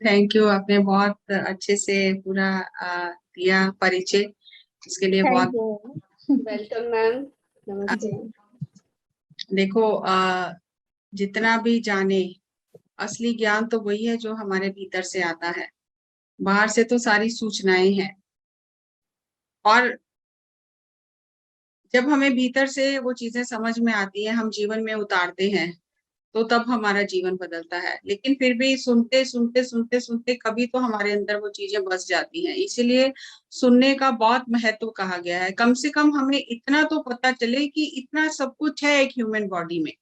Thank you. आपने बहुत अच्छे से पूरा दिया परिचय, इसके लिए थैंक बहुत यू। Welcome ma'am. नमस्ते। देखो, जितना भी जाने, असली ज्ञान तो वही है जो हमारे भीतर से आता है। बाहर से तो सारी सूचनाएं हैं, और जब हमें भीतर से वो चीजें समझ में आती है, हम जीवन में उतारते हैं, तो तब हमारा जीवन बदलता है। लेकिन फिर भी सुनते सुनते सुनते सुनते कभी तो हमारे अंदर वो चीजें बस जाती हैं। इसीलिए सुनने का बहुत महत्व कहा गया है। कम से कम हमें इतना तो पता चले कि इतना सब कुछ है एक ह्यूमन बॉडी में।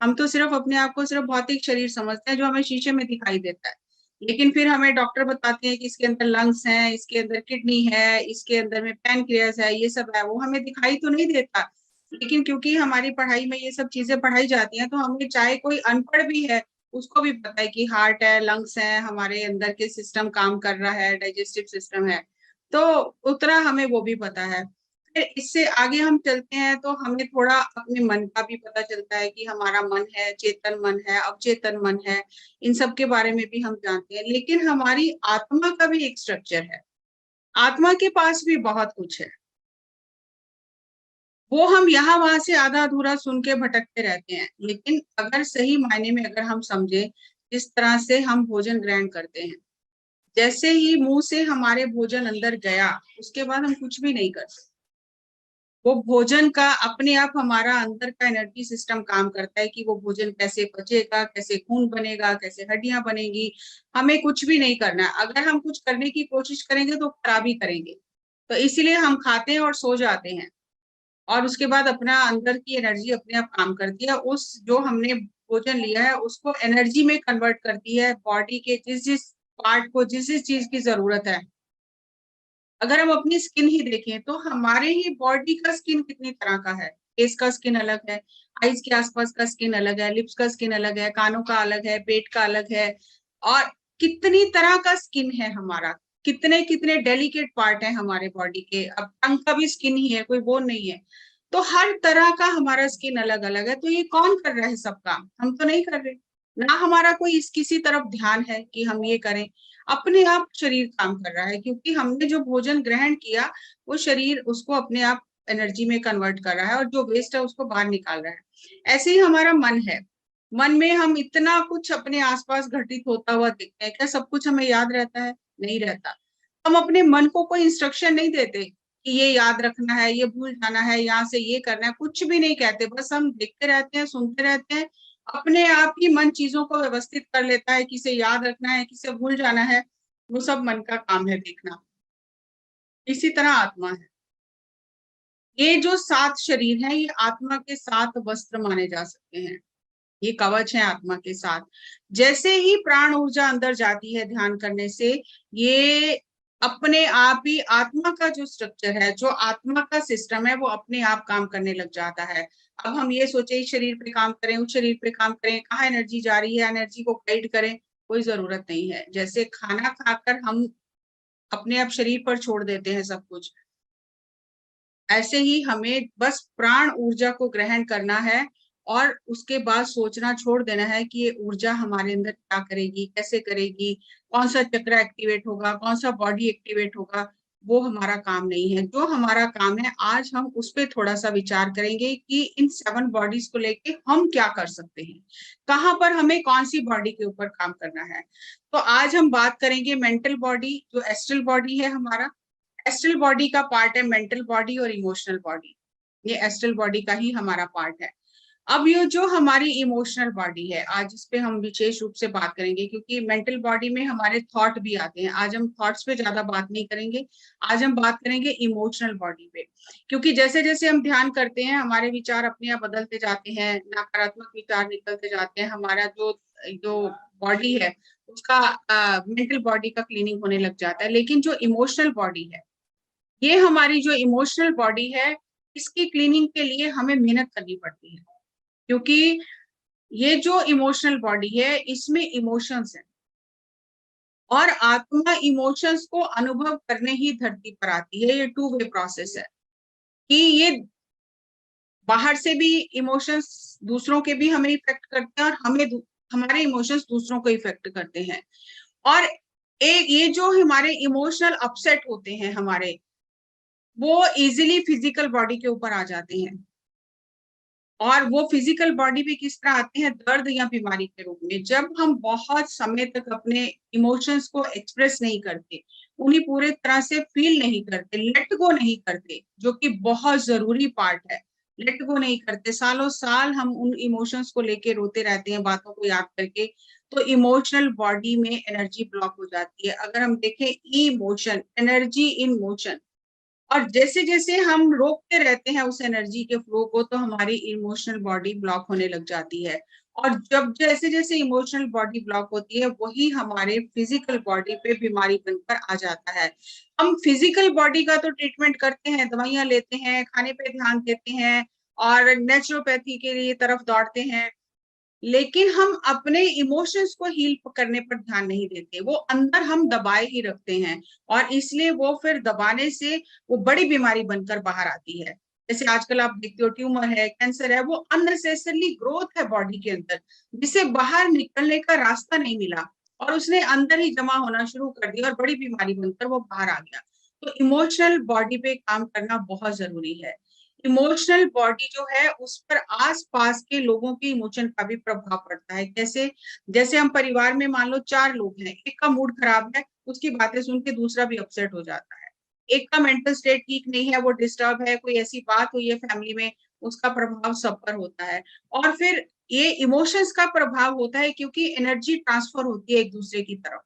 हम तो सिर्फ अपने आप को सिर्फ भौतिक शरीर समझते हैं जो हमें शीशे में दिखाई देता है। लेकिन फिर हमें डॉक्टर बताते हैं कि इसके अंदर लंग्स हैं, इसके अंदर किडनी है, इसके अंदर में पैनक्रियास है, ये सब है। वो हमें दिखाई तो नहीं देता, लेकिन क्योंकि हमारी पढ़ाई में ये सब चीजें पढ़ाई जाती हैं, तो हमें चाहे कोई अनपढ़ भी है उसको भी पता है कि हार्ट है, लंग्स है, हमारे अंदर के सिस्टम काम कर रहा है, डाइजेस्टिव सिस्टम है। तो उतना हमें वो भी पता है। फिर इससे आगे हम चलते हैं तो हमें थोड़ा अपने मन का भी पता चलता है कि हमारा मन है, चेतन मन है, अवचेतन मन है। इन सब के बारे में भी हम जानते हैं। लेकिन हमारी आत्मा का भी एक स्ट्रक्चर है। आत्मा के पास भी बहुत कुछ है। वो हम यहाँ वहां से आधा अधूरा सुन के भटकते रहते हैं। लेकिन अगर सही मायने में अगर हम समझे, जिस तरह से हम भोजन ग्रहण करते हैं, जैसे ही मुंह से हमारे भोजन अंदर गया, उसके बाद हम कुछ भी नहीं करते। वो भोजन का अपने आप हमारा अंदर का एनर्जी सिस्टम काम करता है कि वो भोजन कैसे पचेगा, कैसे खून बनेगा, कैसे हड्डियां बनेगी। हमें कुछ भी नहीं करना है। अगर हम कुछ करने की कोशिश करेंगे तो खराबी करेंगे। तो इसीलिए हम खाते हैं और सो जाते हैं, और उसके बाद अपना अंदर की एनर्जी अपने आप काम करती है। उस जो हमने भोजन लिया है उसको एनर्जी में कन्वर्ट करती है। बॉडी के जिस जिस पार्ट को जिस जिस चीज की जरूरत है, अगर हम अपनी स्किन ही देखें तो हमारे ही बॉडी का स्किन कितनी तरह का है। फेस का स्किन अलग है, आईज के आसपास का स्किन अलग है, लिप्स का स्किन अलग है, कानों का अलग है, पेट का अलग है, और कितनी तरह का स्किन है हमारा। कितने कितने डेलिकेट पार्ट है हमारे बॉडी के। अब टंग का भी स्किन ही है, कोई वो नहीं है। तो हर तरह का हमारा स्किन अलग अलग है। तो ये कौन कर रहा है सब काम? हम तो नहीं कर रहे। ना हमारा कोई इस किसी तरफ ध्यान है कि हम ये करें। अपने आप शरीर काम कर रहा है, क्योंकि हमने जो भोजन ग्रहण किया वो शरीर उसको अपने आप एनर्जी में कन्वर्ट कर रहा है, और जो वेस्ट है उसको बाहर निकाल रहा है। ऐसे ही हमारा मन है। मन में हम इतना कुछ अपने आसपास घटित होता हुआ देखते हैं। क्या सब कुछ हमें याद रहता है? नहीं रहता। हम अपने मन को कोई इंस्ट्रक्शन नहीं देते कि ये याद रखना है, ये भूल जाना है, यहाँ से ये करना है, कुछ भी नहीं कहते। बस हम देखते रहते हैं, सुनते रहते हैं। अपने आप ही मन चीजों को व्यवस्थित कर लेता है, किसे याद रखना है, किसे भूल जाना है। वो सब मन का काम है देखना। इसी तरह आत्मा है। ये जो 7 शरीर हैं, ये आत्मा के 7 वस्त्र माने जा सकते हैं। ये कवच है आत्मा के साथ। जैसे ही प्राण ऊर्जा अंदर जाती है ध्यान करने से, ये अपने आप ही आत्मा का जो स्ट्रक्चर है, जो आत्मा का सिस्टम है, वो अपने आप काम करने लग जाता है। अब हम ये सोचे इस शरीर पे काम करें, उस शरीर पे काम करें, कहाँ एनर्जी जा रही है, एनर्जी को गाइड करें, कोई जरूरत नहीं है। जैसे खाना खाकर हम अपने आप शरीर पर छोड़ देते हैं सब कुछ, ऐसे ही हमें बस प्राण ऊर्जा को ग्रहण करना है, और उसके बाद सोचना छोड़ देना है कि ये ऊर्जा हमारे अंदर क्या करेगी, कैसे करेगी, कौन सा चक्र एक्टिवेट होगा, कौन सा बॉडी एक्टिवेट होगा। वो हमारा काम नहीं है। जो हमारा काम है, आज हम उस पर थोड़ा सा विचार करेंगे कि इन 7 बॉडीज को लेके हम क्या कर सकते हैं, कहाँ पर हमें कौन सी बॉडी के ऊपर काम करना है। तो आज हम बात करेंगे मेंटल बॉडी, जो एस्ट्रल बॉडी है हमारा। एस्ट्रल बॉडी का पार्ट है मेंटल बॉडी और इमोशनल बॉडी। ये एस्ट्रल बॉडी का ही हमारा पार्ट है। अब ये जो हमारी इमोशनल बॉडी है, आज इस पे हम विशेष रूप से बात करेंगे, क्योंकि मेंटल बॉडी में हमारे थॉट भी आते हैं। आज हम थॉट्स पे ज्यादा बात नहीं करेंगे। आज हम बात करेंगे इमोशनल बॉडी पे, क्योंकि जैसे जैसे हम ध्यान करते हैं हमारे विचार अपने आप बदलते जाते हैं, नकारात्मक विचार निकलते जाते हैं। हमारा जो जो बॉडी है उसका मेंटल बॉडी का क्लीनिंग होने लग जाता है। लेकिन जो इमोशनल बॉडी है, ये हमारी जो इमोशनल बॉडी है, इसकी क्लीनिंग के लिए हमें मेहनत करनी पड़ती है। क्योंकि ये जो इमोशनल बॉडी है, इसमें इमोशंस हैं, और आत्मा इमोशंस को अनुभव करने ही धरती पर आती है। ये 2 वे प्रोसेस है कि ये बाहर से भी इमोशंस दूसरों के भी हमें इफेक्ट करते हैं, और हमें हमारे इमोशंस दूसरों को इफेक्ट करते हैं। और एक ये जो हमारे इमोशनल अपसेट होते हैं हमारे, वो इजीली फिजिकल बॉडी के ऊपर आ जाते हैं। और वो फिजिकल बॉडी पे किस तरह आते हैं, दर्द या बीमारी के रूप में। जब हम बहुत समय तक अपने इमोशंस को एक्सप्रेस नहीं करते, उन्हें पूरे तरह से फील नहीं करते, लेट गो नहीं करते, जो कि बहुत जरूरी पार्ट है, लेट गो नहीं करते, सालों साल हम उन इमोशंस को लेके रोते रहते हैं, बातों को याद करके, तो इमोशनल बॉडी में एनर्जी ब्लॉक हो जाती है। अगर हम देखें इमोशन, एनर्जी इन मोशन, और जैसे जैसे हम रोकते रहते हैं उस एनर्जी के फ्लो को, तो हमारी इमोशनल बॉडी ब्लॉक होने लग जाती है। और जब जैसे जैसे इमोशनल बॉडी ब्लॉक होती है, वही हमारे फिजिकल बॉडी पे बीमारी बनकर आ जाता है। हम फिजिकल बॉडी का तो ट्रीटमेंट करते हैं, दवाइयां लेते हैं, खाने पे ध्यान देते हैं और नेचुरोपैथी के लिए तरफ दौड़ते हैं, लेकिन हम अपने इमोशंस को हील करने पर ध्यान नहीं देते, वो अंदर हम दबाए ही रखते हैं, और इसलिए वो फिर दबाने से वो बड़ी बीमारी बनकर बाहर आती है। जैसे आजकल आप देखते हो ट्यूमर है, कैंसर है, वो अननेसेसरली ग्रोथ है बॉडी के अंदर, जिसे बाहर निकलने का रास्ता नहीं मिला, और उसने अंदर ही जमा होना शुरू कर दिया और बड़ी बीमारी बनकर वो बाहर आ गया। तो इमोशनल बॉडी पे काम करना बहुत जरूरी है। इमोशनल बॉडी जो है उस पर आसपास के लोगों के इमोशन का भी प्रभाव पड़ता है। कैसे? जैसे हम परिवार में मान लो 4 लोग हैं, एक का मूड खराब है, उसकी बातें सुन के दूसरा भी अपसेट हो जाता है। एक का मेंटल स्टेट ठीक नहीं है, वो डिस्टर्ब है, कोई ऐसी बात हुई है फैमिली में, उसका प्रभाव सब पर होता है। और फिर ये इमोशंस का प्रभाव होता है, क्योंकि एनर्जी ट्रांसफर होती है एक दूसरे की तरफ।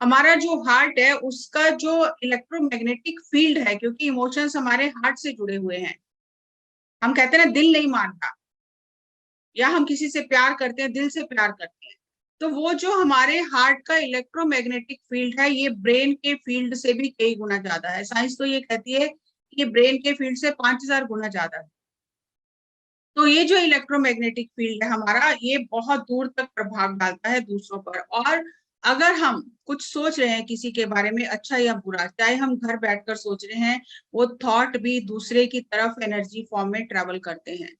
हमारा जो हार्ट है उसका जो इलेक्ट्रोमैग्नेटिक फील्ड है, क्योंकि इमोशंस हमारे हार्ट से जुड़े हुए हैं। हम कहते हैं ना, दिल नहीं मानता, या हम किसी से प्यार करते हैं, दिल से प्यार करते हैं, तो वो जो हमारे हार्ट का इलेक्ट्रोमैग्नेटिक फील्ड है, ये ब्रेन के फील्ड से भी कई गुना ज्यादा है। साइंस तो ये कहती है कि ये ब्रेन के फील्ड से 5000 गुना ज्यादा है। तो ये जो इलेक्ट्रोमैग्नेटिक फील्ड है हमारा, ये बहुत दूर तक प्रभाव डालता है दूसरों पर। और अगर हम कुछ सोच रहे हैं किसी के बारे में, अच्छा या बुरा, चाहे हम घर बैठकर सोच रहे हैं, वो थॉट भी दूसरे की तरफ एनर्जी फॉर्म में ट्रेवल करते हैं।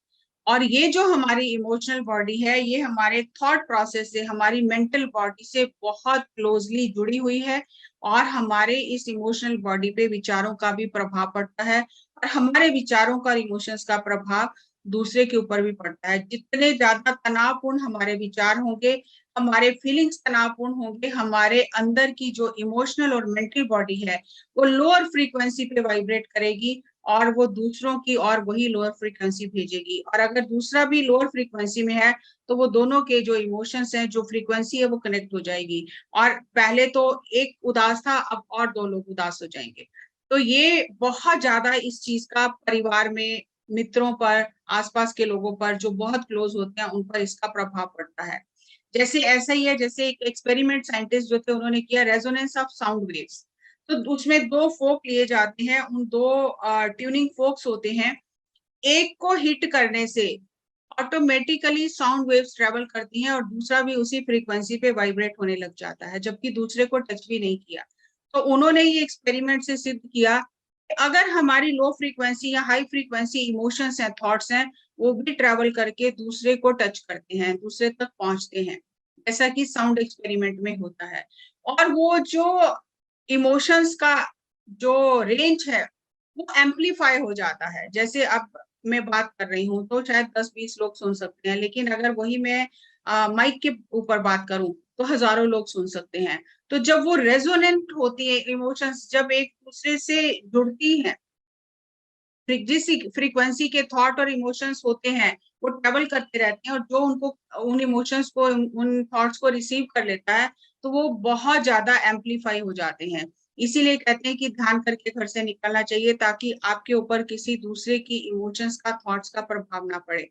और ये जो हमारी इमोशनल बॉडी है, ये हमारे थॉट प्रोसेस से, हमारी मेंटल बॉडी से बहुत क्लोजली जुड़ी हुई है, और हमारे इस इमोशनल बॉडी पे विचारों का भी प्रभाव पड़ता है, और हमारे विचारों का और इमोशंस का प्रभाव दूसरे के ऊपर भी पड़ता है। जितने ज्यादा तनावपूर्ण हमारे विचार होंगे, हमारे फीलिंग्स तनावपूर्ण होंगे, हमारे अंदर की जो इमोशनल और मेंटल बॉडी है, वो लोअर फ्रीक्वेंसी पे वाइब्रेट करेगी, और वो दूसरों की और वही लोअर फ्रीक्वेंसी भेजेगी। और अगर दूसरा भी लोअर फ्रीक्वेंसी में है, तो वो दोनों के जो इमोशंस हैं, जो फ्रीक्वेंसी है, वो कनेक्ट हो जाएगी। और पहले तो एक उदास था, अब और 2 लोग उदास हो जाएंगे। तो ये बहुत ज्यादा इस चीज का परिवार में, मित्रों पर, आसपास के लोगों पर जो बहुत क्लोज होते हैं, उन पर इसका प्रभाव पड़ता है। जैसे ऐसा ही है, जैसे एक एक्सपेरिमेंट साइंटिस्ट जो थे, उन्होंने किया रेजोनेंस ऑफ साउंड वेव्स। तो उसमें 2 फोक लिए जाते हैं, उन 2 ट्यूनिंग फोक्स होते हैं। एक को हिट करने से ऑटोमेटिकली साउंड वेव्स ट्रेवल करती हैं, और दूसरा भी उसी फ्रीक्वेंसी पे वाइब्रेट होने लग जाता है, जबकि दूसरे को टच भी नहीं किया। तो उन्होंने ये एक्सपेरिमेंट से सिद्ध किया कि अगर हमारी लो फ्रीक्वेंसी या हाई फ्रीक्वेंसी इमोशंस हैं, थॉट्स हैं, वो भी ट्रेवल करके दूसरे को टच करते हैं, दूसरे तक पहुंचते हैं, जैसा कि साउंड एक्सपेरिमेंट में होता है। और वो जो इमोशंस का जो रेंज है, वो एम्पलीफाई हो जाता है। जैसे अब मैं बात कर रही हूँ तो शायद 10-20 लोग सुन सकते हैं, लेकिन अगर वही मैं माइक के ऊपर बात करूं, तो हजारों लोग सुन सकते हैं। तो जब वो रेजोनेंट होती है इमोशंस, जब एक दूसरे से जुड़ती हैं, जिस फ्रीक्वेंसी के थॉट और इमोशंस होते हैं, वो ट्रेवल करते रहते हैं, और जो उनको, उन इमोशंस को, उन थॉट्स को रिसीव कर लेता है, तो वो बहुत ज्यादा एम्पलीफाई हो जाते हैं। इसीलिए कहते हैं कि ध्यान करके घर से निकलना चाहिए, ताकि आपके ऊपर किसी दूसरे की इमोशंस का, थॉट्स का प्रभाव ना पड़े।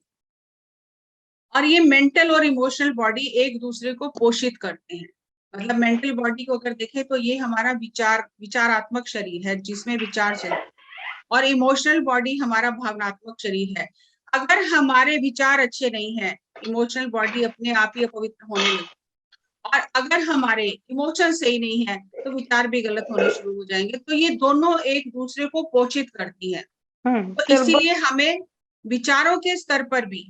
और ये मेंटल और इमोशनल बॉडी एक दूसरे को पोषित करते हैं। मतलब मेंटल बॉडी को अगर देखें, तो ये हमारा विचारात्मक शरीर है, जिसमें विचार चलते हैं, और इमोशनल बॉडी हमारा भावनात्मक शरीर है। अगर हमारे विचार अच्छे नहीं हैं, इमोशनल बॉडी अपने आप ही अपवित्र होने लगती है, और अगर हमारे इमोशन सही नहीं है, तो विचार भी गलत होने शुरू हो जाएंगे। तो ये दोनों एक दूसरे को पोषित करती है। तो फिर इसीलिए हमें विचारों के स्तर पर भी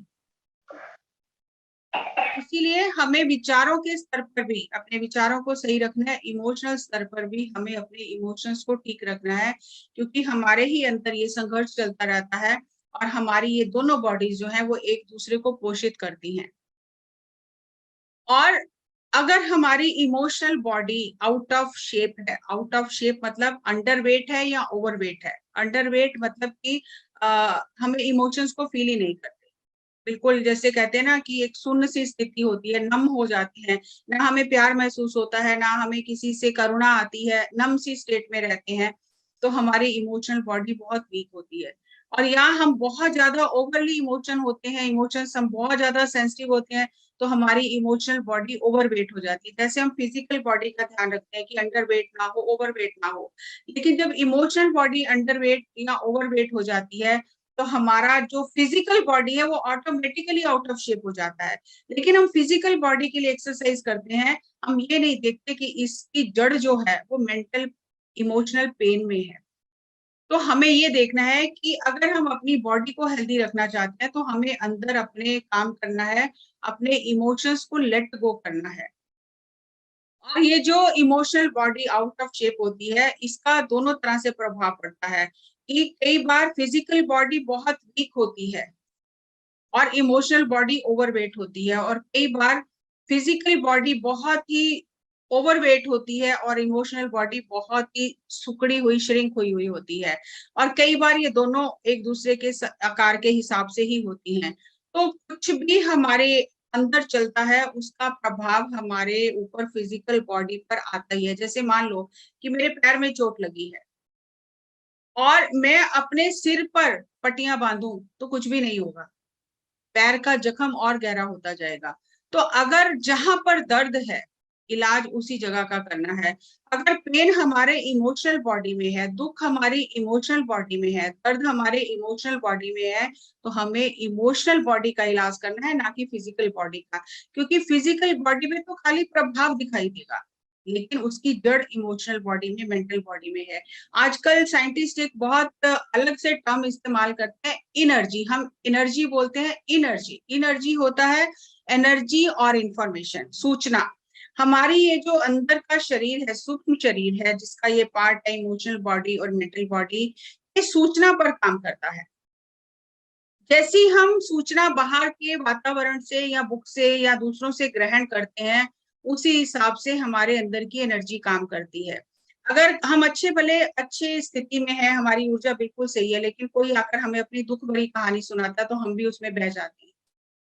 इसीलिए हमें विचारों के स्तर पर भी अपने विचारों को सही रखना है, इमोशनल स्तर पर भी हमें अपने इमोशंस को ठीक रखना है, क्योंकि हमारे ही अंदर ये संघर्ष चलता रहता है और हमारी ये दोनों बॉडीज जो है वो एक दूसरे को पोषित करती हैं। और अगर हमारी emotional body out of shape है, आउट ऑफ शेप मतलब अंडरवेट है या ओवरवेट है, अंडरवेट मतलब कि हमें इमोशंस को फील ही नहीं करते, बिल्कुल जैसे कहते हैं ना कि एक शून्य सी स्थिति होती है, नम हो जाती है, ना हमें प्यार महसूस होता है, ना हमें किसी से करुणा आती है, नम सी स्टेट में रहते हैं, तो हमारी इमोशनल बॉडी बहुत वीक होती है। और यहाँ हम बहुत ज्यादा ओवरली इमोशन होते हैं, इमोशंस हम बहुत ज्यादा सेंसिटिव होते हैं, तो हमारी इमोशनल बॉडी ओवरवेट हो जाती है। जैसे हम फिजिकल बॉडी का ध्यान रखते हैं कि अंडरवेट ना हो, ओवरवेट ना हो, लेकिन जब इमोशनल बॉडी अंडरवेट या ओवरवेट हो जाती है तो हमारा जो फिजिकल बॉडी है वो ऑटोमेटिकली आउट ऑफ शेप हो जाता है। लेकिन हम फिजिकल बॉडी के लिए एक्सरसाइज करते हैं, हम ये नहीं देखते कि इसकी जड़ जो है वो मेंटल इमोशनल पेन में है। तो हमें ये देखना है कि अगर हम अपनी बॉडी को हेल्दी रखना चाहते हैं तो हमें अंदर अपने काम करना है, अपने इमोशंस को लेट गो करना है। और ये जो emotional body out of shape होती है, इसका दोनों तरह से प्रभाव पड़ता है कि कई बार फिजिकल बॉडी बहुत वीक होती है और इमोशनल बॉडी ओवरवेट होती है, और कई बार फिजिकल बॉडी बहुत ही ओवरवेट होती है और इमोशनल बॉडी बहुत ही सुकड़ी हुई, श्रिंक हुई होती है, और कई बार ये दोनों एक दूसरे के आकार के हिसाब से ही होती हैं। तो कुछ भी हमारे अंदर चलता है उसका प्रभाव हमारे ऊपर फिजिकल बॉडी पर आता ही है। जैसे मान लो कि मेरे पैर में चोट लगी है और मैं अपने सिर पर पट्टियां बांधूं तो कुछ भी नहीं होगा, पैर का जख्म और गहरा होता जाएगा। तो अगर जहां पर दर्द है, इलाज उसी जगह का करना है। अगर पेन हमारे इमोशनल बॉडी में है, दुख हमारी इमोशनल बॉडी में है, दर्द हमारे इमोशनल बॉडी में है, तो हमें इमोशनल बॉडी का इलाज करना है, ना कि फिजिकल बॉडी का। क्योंकि फिजिकल बॉडी में तो खाली प्रभाव दिखाई देगा, लेकिन उसकी जड़ इमोशनल बॉडी में, मेंटल बॉडी में है। आजकल साइंटिस्ट एक बहुत अलग से टर्म इस्तेमाल करते हैं, एनर्जी। हम एनर्जी बोलते हैं, एनर्जी, एनर्जी होता है एनर्जी और इंफॉर्मेशन, सूचना। हमारी ये जो अंदर का शरीर है, सूक्ष्म शरीर है, जिसका ये पार्ट है इमोशनल बॉडी और मेंटल बॉडी, ये सूचना पर काम करता है। जैसी हम सूचना बाहर के वातावरण से या बुक से या दूसरों से ग्रहण करते हैं, उसी हिसाब से हमारे अंदर की एनर्जी काम करती है। अगर हम अच्छे भले अच्छे स्थिति में है, हमारी ऊर्जा बिल्कुल सही है, लेकिन कोई आकर हमें अपनी दुख भरी कहानी सुनाता है तो हम भी उसमें बह जाते हैं,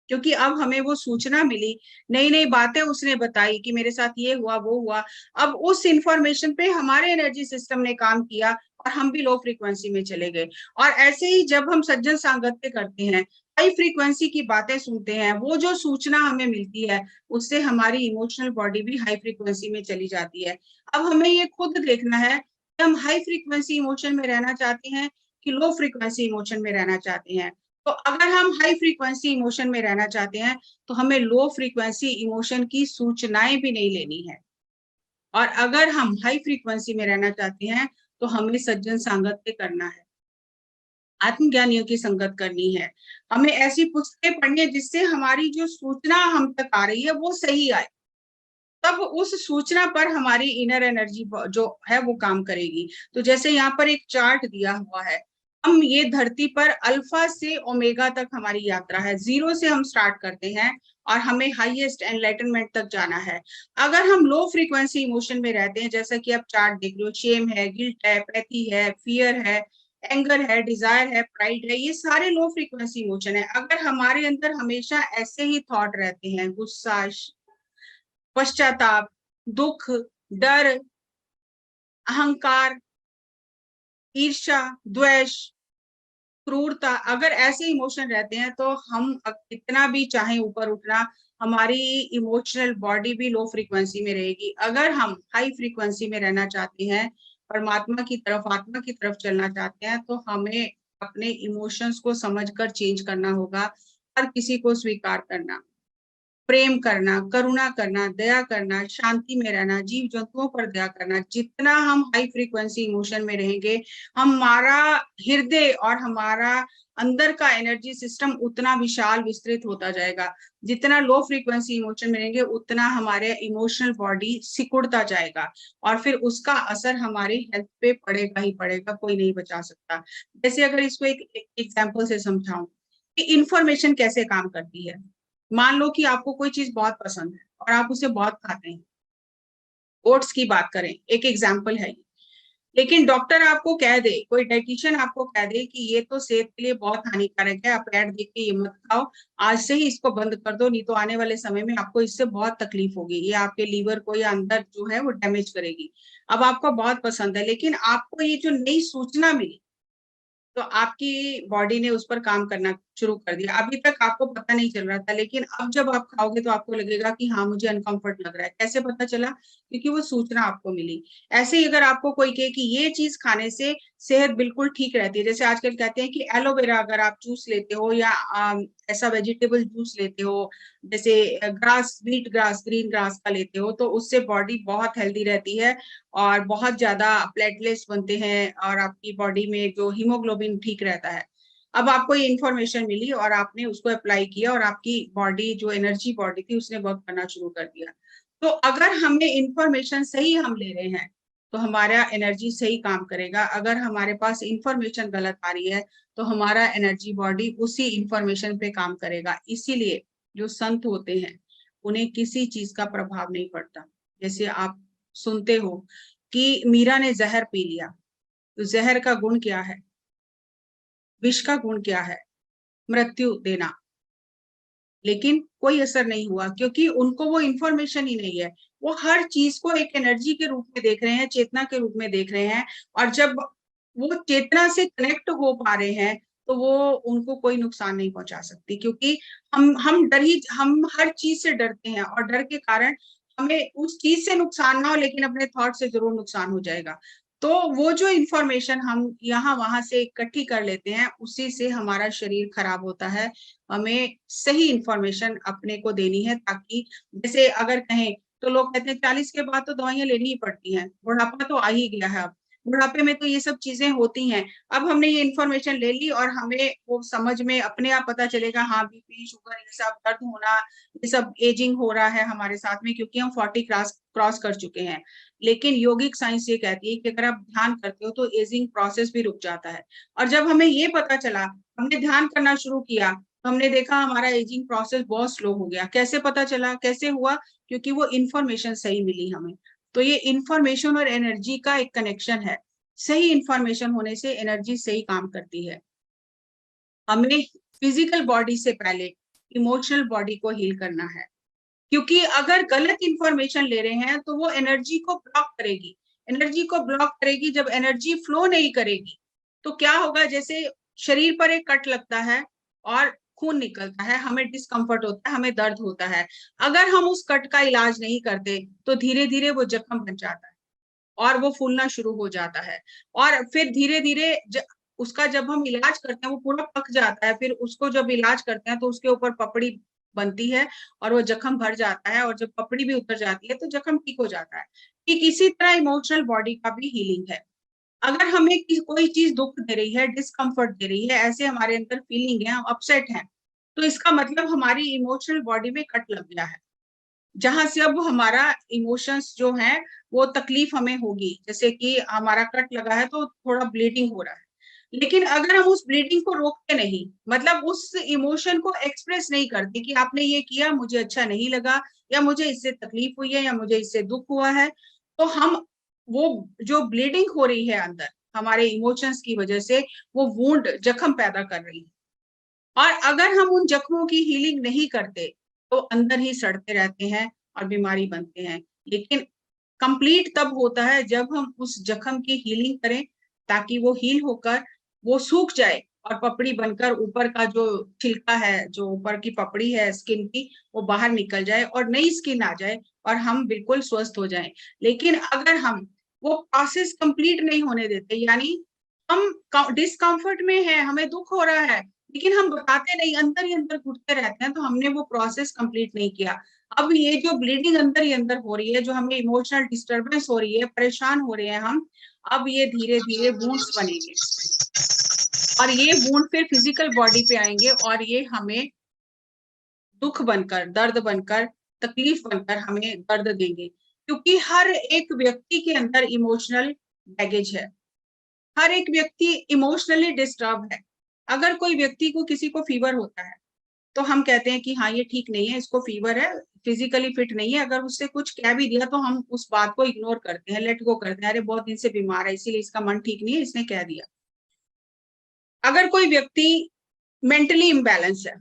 क्योंकि अब हमें वो सूचना मिली, नई नई बातें उसने बताई कि मेरे साथ ये हुआ वो हुआ। अब उस इंफॉर्मेशन पे हमारे एनर्जी सिस्टम ने काम किया और हम भी लो फ्रीक्वेंसी में चले गए। और ऐसे ही जब हम सज्जन सांगत्य करते हैं, हाई फ्रीक्वेंसी की बातें सुनते हैं, वो जो सूचना हमें मिलती है उससे हमारी इमोशनल बॉडी भी हाई फ्रीक्वेंसी में चली जाती है। अब हमें ये खुद देखना है कि हम हाई फ्रीक्वेंसी इमोशन में रहना चाहते हैं कि लो फ्रीक्वेंसी इमोशन में रहना चाहते हैं। तो अगर हम हाई फ्रीक्वेंसी इमोशन में रहना चाहते हैं तो हमें लो फ्रीक्वेंसी इमोशन की सूचनाएं भी नहीं लेनी है, और अगर हम हाई फ्रीक्वेंसी में रहना चाहते हैं तो हमें सज्जन सांगत्य करना है, आत्मज्ञानियों की संगत करनी है। हमें ऐसी पुस्तकें पढ़नी है जिससे हमारी जो सूचना हम तक आ रही है वो सही आए, तब उस सूचना पर हमारी इनर एनर्जी जो है वो काम करेगी। तो जैसे यहाँ पर एक चार्ट दिया हुआ है, हम ये धरती पर अल्फा से ओमेगा तक हमारी यात्रा है, जीरो से हम स्टार्ट करते हैं और हमें हाईएस्ट एनलाइटनमेंट तक जाना है। अगर हम लो फ्रीक्वेंसी इमोशन में रहते हैं, जैसा कि आप चार्ट देख रहे हो, शेम है, गिल्ट है, पैथी है, फियर है, एंगर है, डिजायर है, प्राइड है, ये सारे लो फ्रीक्वेंसी इमोशन है। अगर हमारे अंदर हमेशा ऐसे ही थॉट रहते हैं, गुस्सा, पश्चाताप, दुख, डर, अहंकार, ईर्ष्या, द्वेष, क्रूरता, अगर ऐसे इमोशन रहते हैं तो हम कितना भी चाहे ऊपर उठना, हमारी इमोशनल बॉडी भी लो फ्रीक्वेंसी में रहेगी। अगर हम हाई फ्रीक्वेंसी में रहना चाहते हैं, परमात्मा की तरफ, आत्मा की तरफ चलना चाहते हैं, तो हमें अपने इमोशंस को समझकर चेंज करना होगा, हर किसी को स्वीकार करना। प्रेम करना, करुणा करना, दया करना, शांति में रहना, जीव जंतुओं पर दया करना। जितना हम हाई फ्रीक्वेंसी इमोशन में रहेंगे, हमारा हृदय और हमारा अंदर का एनर्जी सिस्टम उतना विशाल विस्तृत होता जाएगा। जितना लो फ्रीक्वेंसी इमोशन में रहेंगे, उतना हमारे इमोशनल बॉडी सिकुड़ता जाएगा और फिर उसका असर हमारी हेल्थ पे पड़ेगा ही पड़ेगा, कोई नहीं बचा सकता। जैसे अगर इसको एक एग्जाम्पल से समझाऊं कि इंफॉर्मेशन कैसे काम करती है। मान लो कि आपको कोई चीज बहुत पसंद है और आप उसे बहुत खाते हैं। ओट्स की बात करें, एक एग्जाम्पल है। लेकिन डॉक्टर आपको कह दे, कोई डाइटिशियन आपको कह दे कि ये तो सेहत के लिए बहुत हानिकारक है, आप ऐड देख के ये मत खाओ, आज से ही इसको बंद कर दो, नहीं तो आने वाले समय में आपको इससे बहुत तकलीफ होगी, ये आपके लीवर को या अंदर जो है वो डैमेज करेगी। अब आपको बहुत पसंद है, लेकिन आपको ये जो नई सूचना मिली, तो आपकी बॉडी ने उस पर काम करना शुरू कर दिया। अभी तक आपको पता नहीं चल रहा था, लेकिन अब जब आप खाओगे तो आपको लगेगा कि हाँ, मुझे अनकंफर्ट लग रहा है। कैसे पता चला? क्योंकि वो सूचना आपको मिली। ऐसे ही अगर आपको कोई कहे कि ये चीज खाने से सेहत बिल्कुल ठीक रहती है, जैसे आजकल कहते हैं कि एलोवेरा अगर आप जूस लेते हो या ऐसा वेजिटेबल जूस लेते हो, जैसे grass, wheat grass, green grass का लेते हो, तो उससे बॉडी बहुत हेल्दी रहती है और बहुत ज्यादा प्लेटलेट्स बनते हैं और आपकी बॉडी में जो हीमोग्लोबिन ठीक रहता है। अब आपको ये इन्फॉर्मेशन मिली और आपने उसको अप्लाई किया और आपकी बॉडी, जो एनर्जी बॉडी थी, उसने वर्क करना शुरू कर दिया। तो अगर हमें इंफॉर्मेशन सही हम ले रहे हैं तो हमारा एनर्जी सही काम करेगा। अगर हमारे पास इंफॉर्मेशन गलत आ रही है तो हमारा एनर्जी बॉडी उसी इंफॉर्मेशन पे काम करेगा। इसीलिए जो संत होते हैं उन्हें किसी चीज का प्रभाव नहीं पड़ता। जैसे आप सुनते हो कि मीरा ने जहर पी लिया, तो जहर का गुण क्या है? विष का गुण क्या है? मृत्यु देना। लेकिन कोई असर नहीं हुआ क्योंकि उनको वो इंफॉर्मेशन ही नहीं है। वो हर चीज को एक एनर्जी के रूप में देख रहे हैं, चेतना के रूप में देख रहे हैं, और जब वो चेतना से कनेक्ट हो पा रहे हैं तो वो उनको कोई नुकसान नहीं पहुंचा सकती। क्योंकि हम हर चीज से डरते हैं और डर के कारण हमें उस चीज से नुकसान ना हो, लेकिन अपने थॉट से जरूर नुकसान हो जाएगा। तो वो जो इंफॉर्मेशन हम यहाँ वहां से इकट्ठी कर लेते हैं, उसी से हमारा शरीर खराब होता है। हमें सही इंफॉर्मेशन अपने को देनी है, ताकि जैसे अगर कहें तो लोग कहते हैं 40 के बाद तो दवाइयां लेनी ही पड़ती हैं, बुढ़ापा तो आ ही गया है, अब बुढ़ापे में तो ये सब चीजें होती हैं। अब हमने ये इन्फॉर्मेशन ले ली और हमें वो समझ में अपने आप पता चलेगा, हाँ बीपी शुगर ये सब दर्द होना, ये सब एजिंग हो रहा है हमारे साथ में, क्योंकि हम 40 क्रॉस कर चुके हैं। लेकिन योगिक साइंस ये कहती है कि अगर आप ध्यान करते हो तो एजिंग प्रोसेस भी रुक जाता है। और जब हमें ये पता चला, हमने ध्यान करना शुरू किया, हमने देखा हमारा एजिंग प्रोसेस बहुत स्लो हो गया। कैसे पता चला, कैसे हुआ? क्योंकि वो इंफॉर्मेशन सही मिली हमें। तो ये इंफॉर्मेशन और एनर्जी का एक कनेक्शन है। सही इंफॉर्मेशन होने से एनर्जी सही काम करती है। हमें फिजिकल बॉडी से पहले इमोशनल बॉडी को हील करना है, क्योंकि अगर गलत इंफॉर्मेशन ले रहे हैं तो वो एनर्जी को ब्लॉक करेगी। एनर्जी को ब्लॉक करेगी, जब एनर्जी फ्लो नहीं करेगी तो क्या होगा? जैसे शरीर पर एक कट लगता है और खून निकलता है, हमें डिस्कम्फर्ट होता है, हमें दर्द होता है। अगर हम उस कट का इलाज नहीं करते तो धीरे धीरे वो जख्म बन जाता है और वो फूलना शुरू हो जाता है। और फिर धीरे धीरे उसका जब हम इलाज करते हैं वो पूरा पक जाता है, फिर उसको जब इलाज करते हैं तो उसके ऊपर पपड़ी बनती है और वो जख्म भर जाता है, और जब पपड़ी भी उतर जाती है तो जख्म ठीक हो जाता है। ठीक इसी तरह इमोशनल बॉडी का भी हीलिंग है। अगर हमें कोई चीज दुख दे रही है, डिस्कम्फर्ट दे रही है, ऐसे हमारे अंदर फीलिंग है, हम अपसेट हैं, तो इसका मतलब हमारी इमोशनल बॉडी में कट लग गया है, जहां से अब हमारा इमोशंस जो है वो तकलीफ हमें होगी। जैसे कि हमारा कट लगा है तो थोड़ा ब्लीडिंग हो रहा है, लेकिन अगर हम उस ब्लीडिंग को रोकते नहीं, मतलब उस इमोशन को एक्सप्रेस नहीं करते कि आपने ये किया, मुझे अच्छा नहीं लगा, या मुझे इससे तकलीफ हुई है, या मुझे इससे दुख हुआ है, तो हम वो जो ब्लीडिंग हो रही है अंदर हमारे इमोशंस की वजह से, वो वुंड, जख्म पैदा कर रही है। और अगर हम उन जख्मों की हीलिंग नहीं करते तो अंदर ही सड़ते रहते हैं और बीमारी बनते हैं। लेकिन कंप्लीट तब होता है जब हम उस जख्म की हीलिंग करें, ताकि वो हील होकर वो सूख जाए और पपड़ी बनकर ऊपर का जो छिलका है, जो ऊपर की पपड़ी है स्किन की, वो बाहर निकल जाए और नई स्किन आ जाए और हम बिल्कुल स्वस्थ हो जाएं। लेकिन अगर हम वो प्रोसेस कंप्लीट नहीं होने देते, यानी हम डिस्कम्फर्ट में है, हमें दुख हो रहा है, लेकिन हम बताते नहीं, अंदर ही अंदर घुटते रहते हैं, तो हमने वो प्रोसेस कंप्लीट नहीं किया। अब ये जो ब्लीडिंग अंदर ही अंदर हो रही है, जो हमें इमोशनल डिस्टरबेंस हो रही है, परेशान हो रहे हैं हम, अब ये धीरे धीरे वुंड्स बनेंगे और ये वुंड फिर फिजिकल बॉडी पे आएंगे और ये हमें दुख बनकर, दर्द बनकर, तकलीफ बनकर हमें दर्द देंगे। क्योंकि हर एक व्यक्ति के अंदर इमोशनल बैगेज है, हर एक व्यक्ति इमोशनली डिस्टर्ब है। अगर कोई व्यक्ति को, किसी को फीवर होता है, तो हम कहते हैं कि हाँ ये ठीक नहीं है, इसको फीवर है, फिजिकली फिट नहीं है। अगर उससे कुछ कह भी दिया तो हम उस बात को इग्नोर करते हैं, लेट गो करते हैं, अरे बहुत दिन से बीमार है इसीलिए इसका मन ठीक नहीं है, इसने कह दिया। अगर कोई व्यक्ति मेंटली इम्बैलेंस है,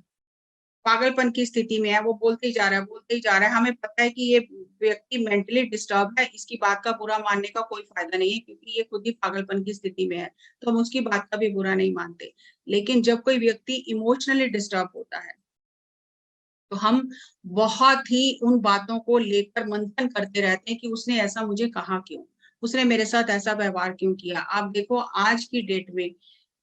पागलपन की स्थिति में है, वो बोलते ही जा रहा है, बोलते ही जा रहा है, हमें पता है कि ये व्यक्ति मेंटली डिस्टर्ब है, इसकी बात का बुरा मानने का कोई फायदा नहीं है, क्योंकि ये खुद ही पागलपन की स्थिति में है, तो हम उसकी बात का भी बुरा नहीं मानते। लेकिन जब कोई व्यक्ति इमोशनली डिस्टर्ब होता है, तो हम बहुत ही उन बातों को लेकर मंथन करते रहते हैं कि उसने ऐसा मुझे कहा क्यों, उसने मेरे साथ ऐसा व्यवहार क्यों किया। आप देखो आज की डेट में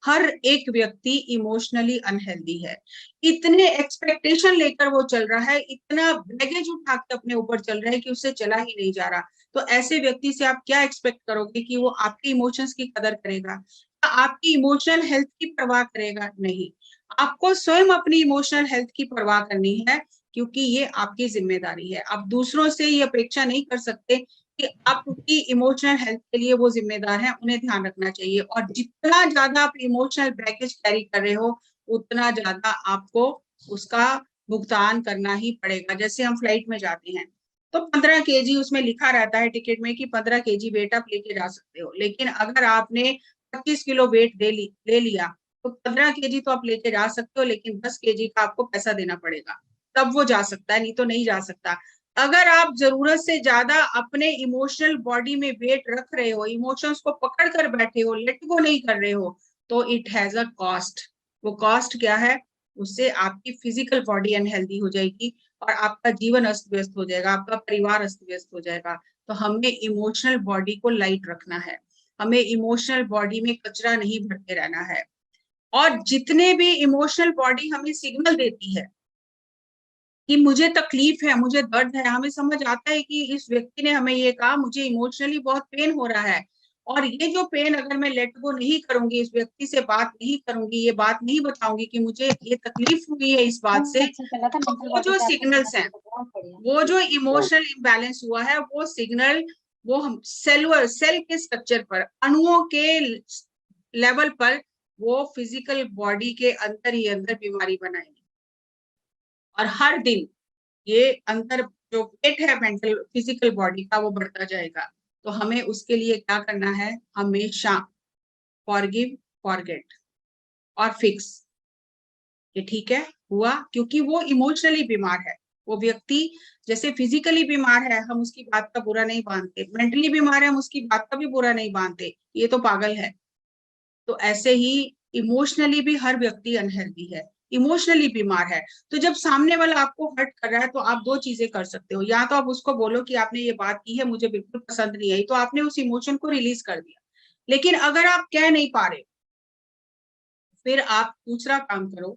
हर एक व्यक्ति इमोशनली अनहेल्दी है, इतने एक्सपेक्टेशन लेकर वो चल रहा है, इतना बैगेज उठा के अपने ऊपर चल रहा है कि उससे चला ही नहीं जा रहा। तो ऐसे व्यक्ति से आप क्या एक्सपेक्ट करोगे कि वो आपके इमोशंस की कदर करेगा, आपकी इमोशनल हेल्थ की परवाह करेगा? नहीं। आपको स्वयं अपनी इमोशनल हेल्थ की परवाह करनी है, क्योंकि ये आपकी जिम्मेदारी है। आप दूसरों से ये अपेक्षा नहीं कर सकते कि आपकी इमोशनल हेल्थ के लिए वो जिम्मेदार है, उन्हें ध्यान रखना चाहिए। और जितना ज्यादा आप इमोशनल बैगेज कैरी कर रहे हो, उतना ज्यादा आपको उसका भुगतान करना ही पड़ेगा। जैसे हम फ्लाइट में जाते हैं तो 15 केजी उसमें लिखा रहता है टिकट में कि 15 केजी वेट आप लेके जा सकते हो, लेकिन अगर आपने 25 किलो वेट ले लिया तो 15 केजी तो आप लेके जा सकते हो, लेकिन 10 केजी का आपको पैसा देना पड़ेगा, तब वो जा सकता है, नहीं तो नहीं जा सकता। अगर आप जरूरत से ज्यादा अपने इमोशनल बॉडी में वेट रख रहे हो, इमोशंस को पकड़ कर बैठे हो, लेट गो नहीं कर रहे हो, तो इट हैज अ कॉस्ट। वो कॉस्ट क्या है? उससे आपकी फिजिकल बॉडी अनहेल्दी हो जाएगी और आपका जीवन अस्त व्यस्त हो जाएगा, आपका परिवार अस्त व्यस्त हो जाएगा। तो हमें इमोशनल बॉडी को लाइट रखना है, हमें इमोशनल बॉडी में कचरा नहीं भरते रहना है। और जितने भी इमोशनल बॉडी हमें सिग्नल देती है कि मुझे तकलीफ है, मुझे दर्द है, हमें समझ आता है कि इस व्यक्ति ने हमें ये कहा, मुझे इमोशनली बहुत पेन हो रहा है, और ये जो पेन अगर मैं लेट गो नहीं करूंगी, इस व्यक्ति से बात नहीं करूंगी, ये बात नहीं बताऊंगी कि मुझे ये तकलीफ हुई है इस बात से, तो वो जो सिग्नल्स हैं, वो जो इमोशनल इम्बैलेंस हुआ है, वो सिग्नल, वो हम सेल के स्ट्रक्चर पर, अणुओं के लेवल पर, वो फिजिकल बॉडी के अंदर ही अंदर बीमारी बनाएंगे। और हर दिन ये अंतर जो वेट है मेंटल फिजिकल बॉडी का, वो बढ़ता जाएगा। तो हमें उसके लिए क्या करना है? हमेशा फॉरगिव, फॉरगेट और फिक्स। ये ठीक है हुआ, क्योंकि वो इमोशनली बीमार है। वो व्यक्ति जैसे फिजिकली बीमार है, हम उसकी बात का बुरा नहीं मानते, मेंटली बीमार है, हम उसकी बात का भी बुरा नहीं मानते, ये तो पागल है। तो ऐसे ही इमोशनली भी हर व्यक्ति अनहेल्दी है, इमोशनली बीमार है। तो जब सामने वाला आपको हर्ट कर रहा है, तो आप दो चीजें कर सकते हो। या तो आप उसको बोलो कि आपने ये बात की है, मुझे बिल्कुल पसंद नहीं आई, तो आपने उस इमोशन को रिलीज कर दिया। लेकिन अगर आप कह नहीं पा रहे, फिर आप दूसरा काम करो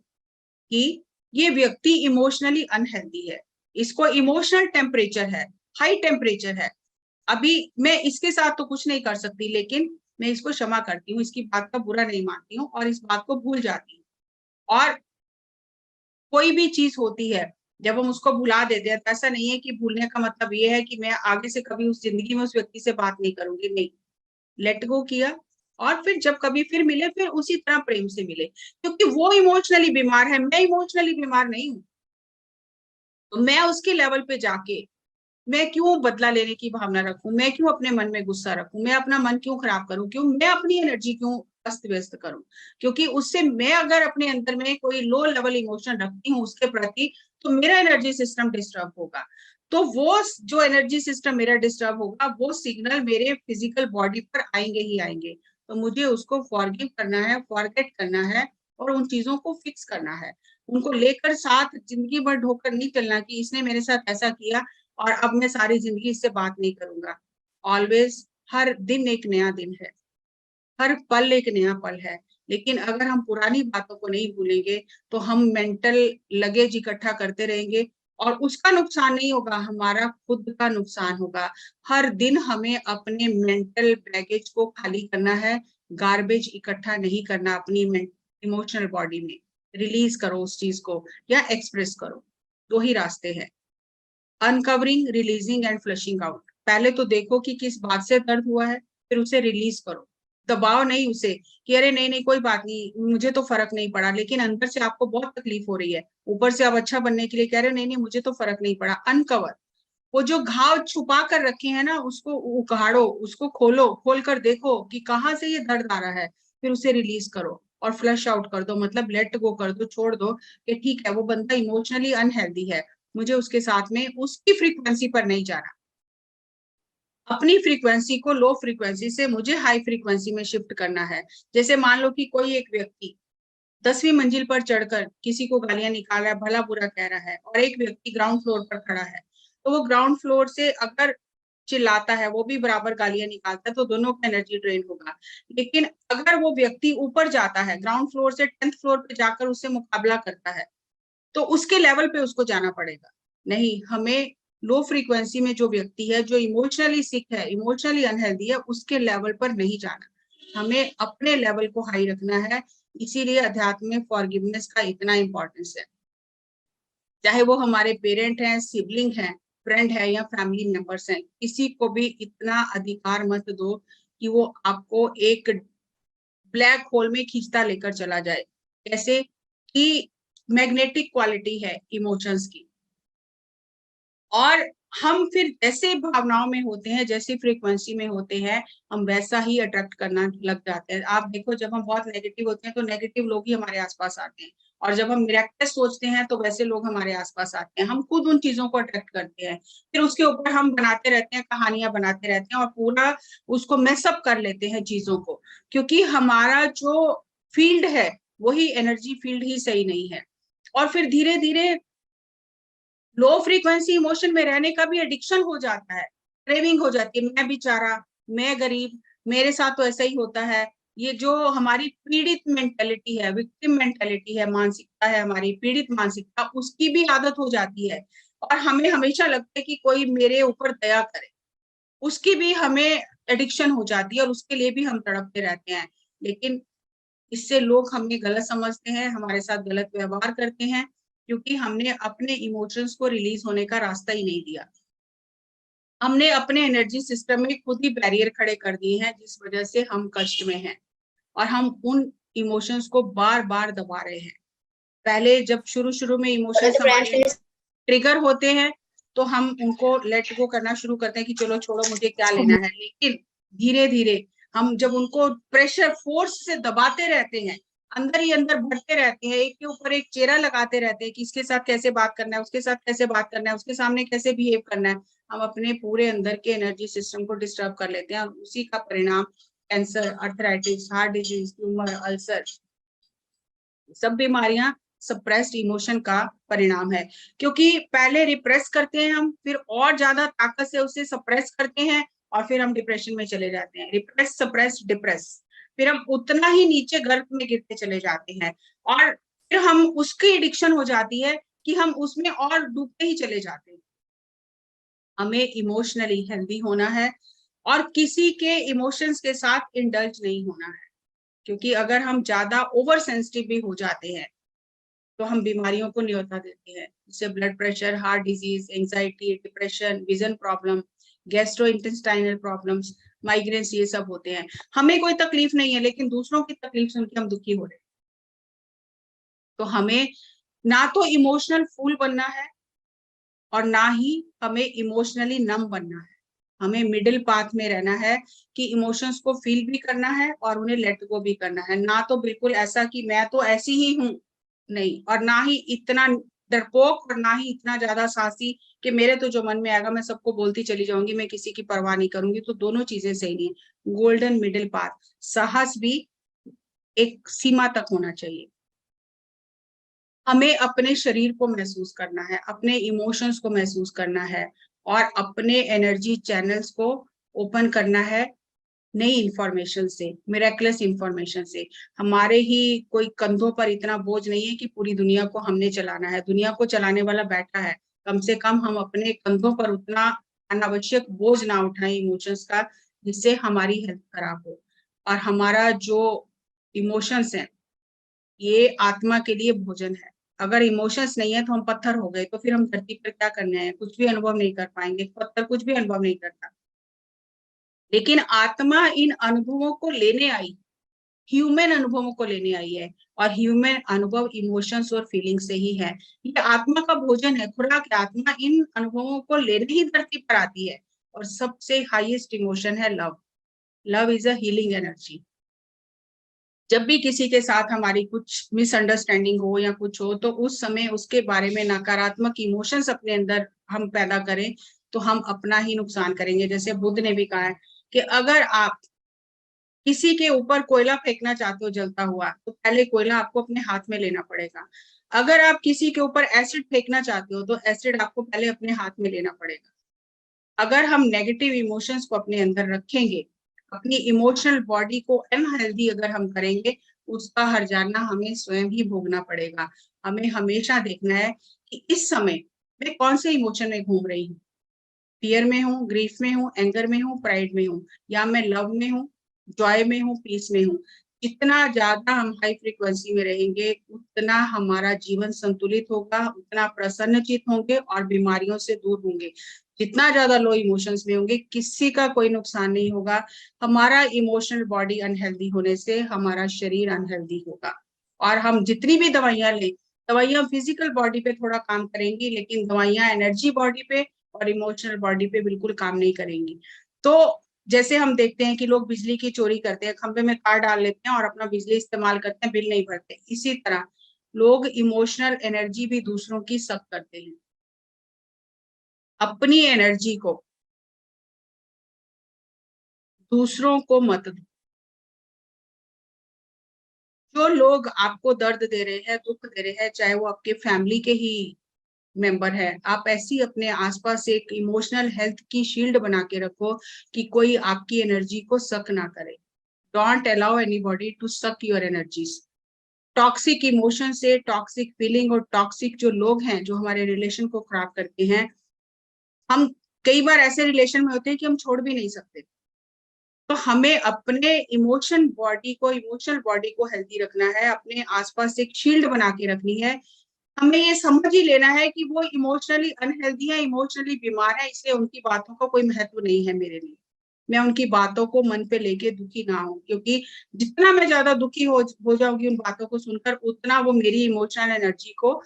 कि ये व्यक्ति इमोशनली अनहेल्दी है, इसको इमोशनल टेम्परेचर है, हाई टेम्परेचर है, अभी मैं इसके साथ तो कुछ नहीं कर सकती, लेकिन मैं इसको क्षमा करती हूँ, इसकी बात का बुरा नहीं मानती हूँ और इस बात को भूल जाती हूँ। और कोई भी चीज होती है, जब हम उसको भुला देते हैं, तो ऐसा नहीं है कि भूलने का मतलब ये है कि मैं आगे से कभी उस जिंदगी में उस व्यक्ति से बात नहीं करूंगी, नहीं। लेट गो किया, और फिर जब कभी फिर मिले, फिर उसी तरह प्रेम से मिले, क्योंकि वो इमोशनली बीमार है, मैं इमोशनली बीमार नहीं हूँ। तो मैं उसके लेवल पे जाके मैं क्यों बदला लेने की भावना रखूं, मैं क्यों अपने मन में गुस्सा रखूं, मैं अपना मन क्यों खराब करूं, क्यों मैं अपनी एनर्जी क्यों अस्त व्यस्त करूं? क्योंकि उससे मैं अगर अपने अंदर में कोई लो लेवल इमोशन रखती हूँ उसके प्रति, तो मेरा एनर्जी सिस्टम डिस्टर्ब होगा। तो वो जो एनर्जी सिस्टम मेरा डिस्टर्ब होगा, वो सिग्नल मेरे फिजिकल बॉडी पर आएंगे ही आएंगे। तो मुझे उसको फॉरगिव करना है, फॉरगेट करना है, और उन चीजों को फिक्स करना है। उनको लेकर साथ जिंदगी भर ढोकर नहीं चलना कि इसने मेरे साथ ऐसा किया और अब मैं सारी जिंदगी इससे बात नहीं करूंगा। ऑलवेज, हर दिन एक नया दिन है, हर पल एक नया पल है। लेकिन अगर हम पुरानी बातों को नहीं भूलेंगे तो हम मेंटल लगेज इकट्ठा करते रहेंगे, और उसका नुकसान नहीं होगा, हमारा खुद का नुकसान होगा। हर दिन हमें अपने मेंटल बैगेज को खाली करना है, गार्बेज इकट्ठा नहीं करना अपनी इमोशनल बॉडी में। रिलीज करो उस चीज को या एक्सप्रेस करो, दो ही रास्ते हैं, uncovering, releasing and flushing out. पहले तो देखो कि किस बात से दर्द हुआ है, फिर उसे रिलीज करो। दबाओ नहीं उसे कि अरे नहीं नहीं कोई बात नहीं, मुझे तो फर्क नहीं पड़ा, लेकिन अंदर से आपको बहुत तकलीफ हो रही है, ऊपर से आप अच्छा बनने के लिए कह रहे हो नहीं नहीं मुझे तो फर्क नहीं पड़ा। अनकवर, वो जो घाव छुपा कर रखे हैं ना उसको उखाड़ो, उसको खोलो, खोल कर देखो कि कहाँ से ये दर्द आ रहा है, फिर उसे रिलीज करो और फ्लश आउट कर दो, मतलब लेट गो कर दो, छोड़ दो कि ठीक है वो बंदा इमोशनली अनहेल्दी है, मुझे उसके साथ में उसकी फ्रीक्वेंसी पर नहीं जाना, अपनी फ्रीक्वेंसी को लो फ्रीक्वेंसी से मुझे हाई फ्रीक्वेंसी में शिफ्ट करना है। जैसे मान लो कि कोई एक व्यक्ति 10वीं मंजिल पर चढ़कर किसी को गालियां निकाल रहा है, भला बुरा कह रहा है, और एक व्यक्ति ग्राउंड फ्लोर पर खड़ा है, तो वो ग्राउंड फ्लोर से अगर चिल्लाता है, वो भी बराबर गालियां निकालता है, तो दोनों का एनर्जी ड्रेन होगा। लेकिन अगर वो व्यक्ति ऊपर जाता है, ग्राउंड फ्लोर से 10th फ्लोर पे जाकर उससे मुकाबला करता है, तो उसके लेवल पे उसको जाना पड़ेगा। नहीं, हमें लो फ्रीक्वेंसी में जो व्यक्ति है, जो इमोशनली सिक है, इमोशनली अनहेल्दी है, उसके लेवल पर नहीं जाना, हमें अपने लेवल को हाई रखना है। इसीलिए अध्यात्म में फॉरगिवनेस का इतना इंपॉर्टेंस है। चाहे वो हमारे पेरेंट हैं, सिबलिंग हैं, फ्रेंड है या फैमिली मेंबर्स हैं, किसी को भी इतना अधिकार मत दो कि वो आपको एक ब्लैक होल में खींचता लेकर चला जाए। कैसे कि मैग्नेटिक क्वालिटी है इमोशंस की, और हम फिर जैसे भावनाओं में होते हैं, जैसे फ्रीक्वेंसी में होते हैं, हम वैसा ही अट्रैक्ट करना लग जाते हैं। आप देखो जब हम बहुत नेगेटिव होते हैं तो नेगेटिव लोग ही हमारे आसपास आते हैं, और जब हम मिराकलस सोचते हैं तो वैसे लोग हमारे आसपास आते हैं, हम खुद उन चीजों को अट्रैक्ट करते हैं, फिर उसके ऊपर हम बनाते रहते हैं, कहानियां बनाते रहते हैं, और पूरा उसको मैसअप कर लेते हैं चीजों को, क्योंकि हमारा जो फील्ड है वही एनर्जी फील्ड ही सही नहीं है। और फिर धीरे धीरे लो फ्रीक्वेंसी इमोशन में रहने का भी एडिक्शन हो जाता है, क्रेविंग हो जाती है, मैं बेचारा, मैं गरीब, मेरे साथ तो ऐसा ही होता है। ये जो हमारी पीड़ित मेंटेलिटी है, विक्टिम मेंटेलिटी है, मानसिकता है हमारी पीड़ित मानसिकता, उसकी भी आदत हो जाती है, और हमें हमेशा लगता है कि कोई मेरे ऊपर दया करे, उसकी भी हमें एडिक्शन हो जाती है, और उसके लिए भी हम तड़पते रहते हैं। लेकिन इससे लोग हमें गलत समझते हैं, हमारे साथ गलत व्यवहार करते हैं, क्योंकि हमने अपने इमोशंस को रिलीज होने का रास्ता ही नहीं दिया। हमने अपने एनर्जी सिस्टम में खुद ही बैरियर खड़े कर दिए हैं, जिस वजह से हम कष्ट में हैं, और हम उन इमोशंस को बार बार दबा रहे हैं। पहले जब शुरू शुरू में इमोशंस हमारे ट्रिगर होते हैं तो हम उनको लेट गो करना शुरू करते हैं कि चलो छोड़ो, मुझे क्या लेना है। लेकिन धीरे धीरे हम जब उनको प्रेशर फोर्स से दबाते रहते हैं, अंदर ही अंदर भरते रहते हैं, एक के ऊपर एक चेहरा लगाते रहते हैं कि इसके साथ कैसे बात करना है, उसके साथ कैसे बात करना है, उसके सामने कैसे बिहेव करना है, हम अपने पूरे अंदर के एनर्जी सिस्टम को डिस्टर्ब कर लेते हैं, और उसी का परिणाम cancer, arthritis, heart disease, tumour, ulcer, सब बीमारियां सप्रेस्ड इमोशन का परिणाम है। क्योंकि पहले रिप्रेस करते हैं हम, फिर और ज्यादा ताकत से उसे सप्रेस करते हैं, और फिर हम डिप्रेशन में चले जाते हैं। रिप्रेस, सप्रेस, डिप्रेस, फिर हम उतना ही नीचे गर्त में गिरते चले जाते हैं, और फिर हम उसकी एडिक्शन हो जाती है कि हम उसमें और डूबते ही चले जाते हैं। हमें इमोशनली हेल्दी होना है, और किसी के इमोशंस के साथ इंडल्ज नहीं होना है, क्योंकि अगर हम ज्यादा ओवर सेंसिटिव भी हो जाते हैं तो हम बीमारियों को न्योता देते हैं, जैसे blood pressure, heart disease, anxiety, depression, vision problem, gastro intestinal problems, migraines, ये सब होते हैं। हमें कोई तकलीफ नहीं है, लेकिन दूसरों की तकलीफ सुन के हम दुखी हो रहे हैं। तो हमें ना तो इमोशनल फूल बनना है, और ना ही हमें इमोशनली नम बनना है। हमें मिडिल पाथ में रहना है कि इमोशंस को फील भी करना है और उन्हें लेट गो भी करना है। ना तो बिल्कुल ऐसा कि मैं तो ऐसी ही हूं, नहीं, और ना ही इतना डरपोक, और ना ही इतना ज्यादा साहसी कि मेरे तो जो मन में आएगा मैं सबको बोलती चली जाऊंगी, मैं किसी की परवाह नहीं करूंगी। तो दोनों चीजें सही नहीं है। गोल्डन मिडिल पाथ, साहस भी एक सीमा तक होना चाहिए। हमें अपने शरीर को महसूस करना है, अपने इमोशंस को महसूस करना है, और अपने एनर्जी चैनल्स को ओपन करना है, नई इंफॉर्मेशन से, मिरेकलस इंफॉर्मेशन से। हमारे ही कोई कंधों पर इतना बोझ नहीं है कि पूरी दुनिया को हमने चलाना है, दुनिया को चलाने वाला बैठा है। कम से कम हम अपने कंधों पर उतना अनावश्यक बोझ ना उठाएं इमोशंस का, जिससे हमारी हेल्थ खराब हो। और हमारा जो इमोशंस है ये आत्मा के लिए भोजन है। अगर इमोशंस नहीं है तो हम पत्थर हो गए, तो फिर हम धरती पर क्या करने हैं, कुछ भी अनुभव नहीं कर पाएंगे। पत्थर कुछ भी अनुभव नहीं करता, लेकिन आत्मा इन अनुभवों को लेने आई, ह्यूमन अनुभवों को लेने आई है। और ह्यूमन अनुभव इमोशंस और फीलिंग से ही है। ये आत्मा का भोजन है, खुराक है। आत्मा इन अनुभवों को लेने ही धरती पर आती है। और सबसे हाईएस्ट इमोशन है love. Love is a healing energy. जब भी किसी के साथ हमारी कुछ मिसअंडरस्टैंडिंग हो या कुछ हो, तो उस समय उसके बारे में नकारात्मक इमोशंस अपने अंदर हम पैदा करें, तो हम अपना ही नुकसान करेंगे। जैसे बुद्ध ने भी कहा है कि अगर आप किसी के ऊपर कोयला फेंकना चाहते हो जलता हुआ, तो पहले कोयला आपको अपने हाथ में लेना पड़ेगा। अगर आप किसी के ऊपर एसिड फेंकना चाहते हो, तो एसिड आपको पहले अपने हाथ में लेना पड़ेगा। अगर हम नेगेटिव इमोशंस को अपने अंदर रखेंगे, अपनी इमोशनल बॉडी को अनहेल्दी अगर हम करेंगे, उसका हर्जाना हमें स्वयं ही भोगना पड़ेगा। हमें हमेशा देखना है कि इस समय मैं कौन से इमोशन में घूम रही हूँ। फियर में हूँ, ग्रीफ में हूँ, एंगर में हूँ, प्राइड में हूँ, या मैं लव में हूँ, जॉय में हूँ, पीस में हूँ। जितना ज्यादा हम हाई फ्रीक्वेंसी में रहेंगे, उतना हमारा जीवन संतुलित होगा, उतना प्रसन्नचित होंगे और बीमारियों से दूर होंगे। जितना ज्यादा लो इमोशंस में होंगे, किसी का कोई नुकसान नहीं होगा। हमारा इमोशनल बॉडी अनहेल्दी होने से हमारा शरीर अनहेल्दी होगा। और हम जितनी भी दवाइयां लें, दवाइयां फिजिकल बॉडी पे थोड़ा काम करेंगी, लेकिन दवाइयां एनर्जी बॉडी पे और इमोशनल बॉडी पे बिल्कुल काम नहीं करेंगी। तो जैसे हम देखते हैं कि लोग बिजली की चोरी करते हैं, खंबे में तार डाल लेते हैं और अपना बिजली इस्तेमाल करते हैं, बिल नहीं भरते। इसी तरह लोग इमोशनल एनर्जी भी दूसरों की सक करते हैं। अपनी एनर्जी को दूसरों को मत दो। जो लोग आपको दर्द दे रहे हैं, दुख दे रहे हैं, चाहे वो आपके फैमिली के ही मेंबर है, आप ऐसी अपने आसपास एक इमोशनल हेल्थ की शील्ड बना के रखो कि कोई आपकी एनर्जी को सक ना करे। Don't allow anybody to suck your energies. Toxic emotion से, टॉक्सिक फीलिंग और टॉक्सिक जो लोग हैं जो हमारे रिलेशन को खराब करते हैं, हम कई बार ऐसे रिलेशन में होते हैं कि हम छोड़ भी नहीं सकते। तो हमें अपने इमोशनल बॉडी को हेल्दी रखना है, अपने आसपास एक शील्ड बना के रखनी है। हमें ये समझ ही लेना है कि वो इमोशनली अनहेल्दी है, इमोशनली बीमार है, इसलिए उनकी बातों का कोई महत्व नहीं है मेरे लिए। मैं उनकी बातों को मन पे लेके दुखी ना हूं, क्योंकि जितना मैं ज्यादा दुखी हो जाऊंगी उन बातों को सुनकर, उतना वो मेरी इमोशनल एनर्जी को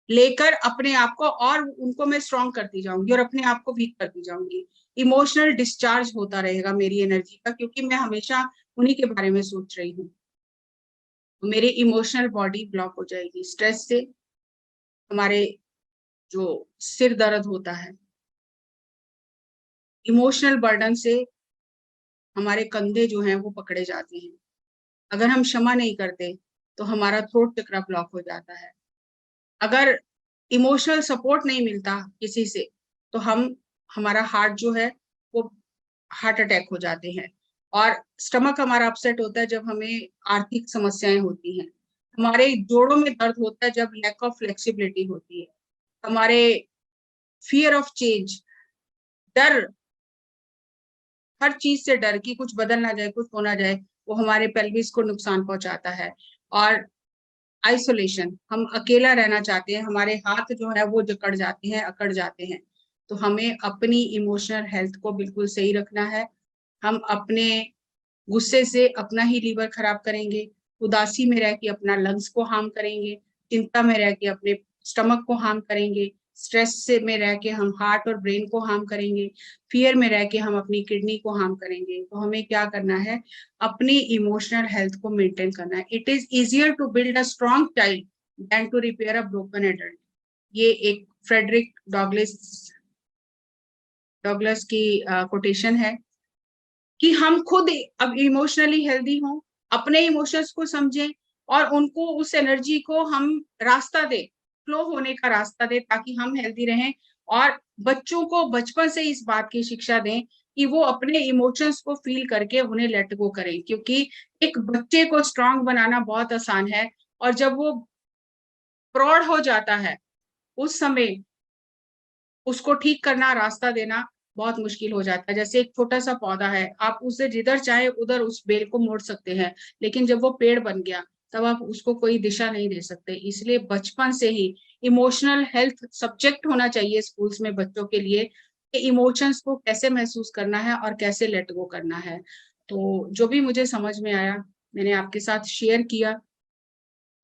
लेकर अपने आप को और उनको मैं स्ट्रॉन्ग करती जाऊंगी और अपने आप को वीक करती जाऊंगी। इमोशनल डिस्चार्ज होता रहेगा मेरी एनर्जी का, क्योंकि मैं हमेशा उन्हीं के बारे में सोच रही हूँ। तो मेरी इमोशनल बॉडी ब्लॉक हो जाएगी। स्ट्रेस से हमारे जो सिर दर्द होता है, इमोशनल बर्डन से हमारे कंधे जो हैं वो पकड़े जाते हैं। अगर हम क्षमा नहीं करते तो हमारा थ्रोट चक्र ब्लॉक हो जाता है। अगर इमोशनल सपोर्ट नहीं मिलता किसी से, तो हमारा हार्ट जो है वो हार्ट अटैक हो जाते हैं। और स्टमक हमारा अपसेट होता है जब हमें आर्थिक समस्याएं होती हैं। हमारे जोड़ों में दर्द होता है जब लैक ऑफ फ्लेक्सिबिलिटी होती है। हमारे फियर ऑफ चेंज, डर, हर चीज से डर कि कुछ बदल ना जाए, कुछ हो ना जाए, वो हमारे पेल्विस को नुकसान पहुंचाता है। और आइसोलेशन, हम अकेला रहना चाहते हैं, हमारे हाथ जो है वो जकड़ जाते हैं, अकड़ जाते हैं। तो हमें अपनी इमोशनल हेल्थ को बिल्कुल सही रखना है। हम अपने गुस्से से अपना ही लीवर खराब करेंगे, उदासी में रह के अपना लंग्स को हार्म करेंगे, चिंता में रह के अपने स्टमक को हार्म करेंगे, स्ट्रेस से में रह के हम हार्ट और ब्रेन को हार्म करेंगे, फियर में रह के हम अपनी किडनी को हार्म करेंगे। तो हमें क्या करना है, अपनी इमोशनल हेल्थ को मेंटेन करना है। It is easier to build a strong child than to repair a broken adult. ये एक फ्रेडरिक डॉगलस की कोटेशन है कि हम खुद अब इमोशनली हेल्दी हों, अपने इमोशंस को समझें और उनको, उस एनर्जी को हम रास्ता दें, फ्लो होने का रास्ता दें, ताकि हम हेल्दी रहें। और बच्चों को बचपन से इस बात की शिक्षा दें कि वो अपने इमोशंस को फील करके उन्हें लेट गो करें, क्योंकि एक बच्चे को स्ट्रांग बनाना बहुत आसान है, और जब वो प्रौढ़ हो जाता है उस समय उसको ठीक करना, रास्ता देना बहुत मुश्किल हो जाता है। जैसे एक छोटा सा पौधा है, आप उसे जिधर चाहे उधर उस बेल को मोड़ सकते हैं, लेकिन जब वो पेड़ बन गया तब आप उसको कोई दिशा नहीं दे सकते। इसलिए बचपन से ही इमोशनल हेल्थ सब्जेक्ट होना चाहिए स्कूल्स में बच्चों के लिए, कि इमोशंस को कैसे महसूस करना है और कैसे लेट गो करना है। तो जो भी मुझे समझ में आया मैंने आपके साथ शेयर किया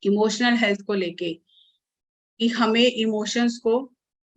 इमोशनल हेल्थ को लेके, कि हमें इमोशंस को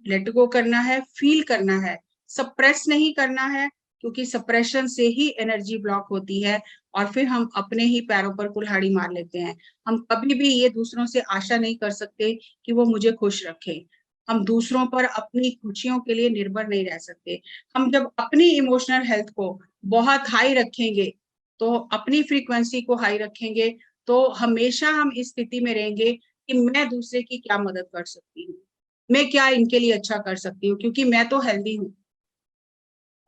लेट गो करना है, फील करना है, सप्रेस नहीं करना है, क्योंकि सप्रेशन से ही एनर्जी ब्लॉक होती है और फिर हम अपने ही पैरों पर कुल्हाड़ी मार लेते हैं। हम कभी भी ये दूसरों से आशा नहीं कर सकते कि वो मुझे खुश रखे। हम दूसरों पर अपनी खुशियों के लिए निर्भर नहीं रह सकते। हम जब अपनी इमोशनल हेल्थ को बहुत हाई रखेंगे, तो अपनी फ्रीक्वेंसी को हाई रखेंगे, तो हमेशा हम इस स्थिति में रहेंगे कि मैं दूसरे की क्या मदद कर सकती हूँ, मैं क्या इनके लिए अच्छा कर सकती हूँ, क्योंकि मैं तो हेल्दी हूँ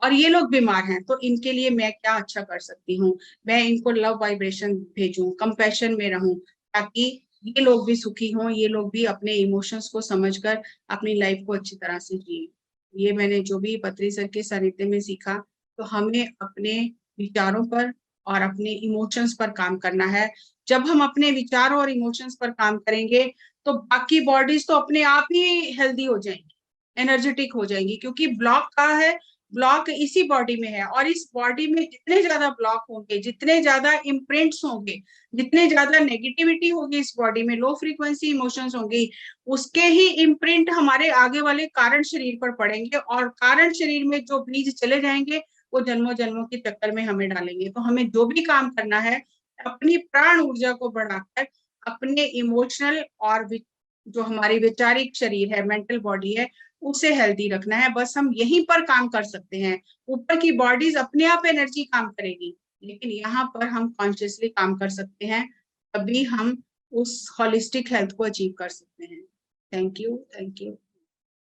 और ये लोग बीमार हैं, तो इनके लिए मैं क्या अच्छा कर सकती हूँ। मैं इनको लव वाइब्रेशन भेजूं, कंपैशन में रहूं, ताकि ये लोग भी सुखी हों, ये लोग भी अपने इमोशंस को समझकर अपनी लाइफ को अच्छी तरह से जिए। ये मैंने जो भी पत्री सर के सानिध्य में सीखा, तो हमें अपने विचारों पर और अपने इमोशंस पर काम करना है। जब हम अपने विचारों और इमोशंस पर काम करेंगे, तो बाकी बॉडीज तो अपने आप ही हेल्दी हो जाएंगी, एनर्जेटिक हो जाएंगी, क्योंकि ब्लॉक का है, ब्लॉक इसी बॉडी में है। और इस बॉडी में जितने ज्यादा ब्लॉक होंगे, जितने ज्यादा इम्प्रिंट्स होंगे, जितने ज्यादा नेगेटिविटी होगी इस बॉडी में, लो फ्रीक्वेंसी इमोशंस होंगी, उसके ही इम्प्रिंट हमारे आगे वाले कारण शरीर पर पड़ेंगे, और कारण शरीर में जो बीज चले जाएंगे वो जन्मों जन्मों के चक्कर में हमें डालेंगे। तो हमें जो भी काम करना है, अपनी प्राण ऊर्जा को बढ़ाकर अपने इमोशनल और जो हमारी वैचारिक शरीर है, मेंटल बॉडी है, उसे हेल्दी रखना है। बस हम यहीं पर काम कर सकते हैं। ऊपर की बॉडीज अपने आप एनर्जी काम करेगी, लेकिन यहाँ पर हम कॉन्शियसली काम कर सकते हैं, तभी हम उस होलिस्टिक हेल्थ को अचीव कर सकते हैं। Thank you, thank you.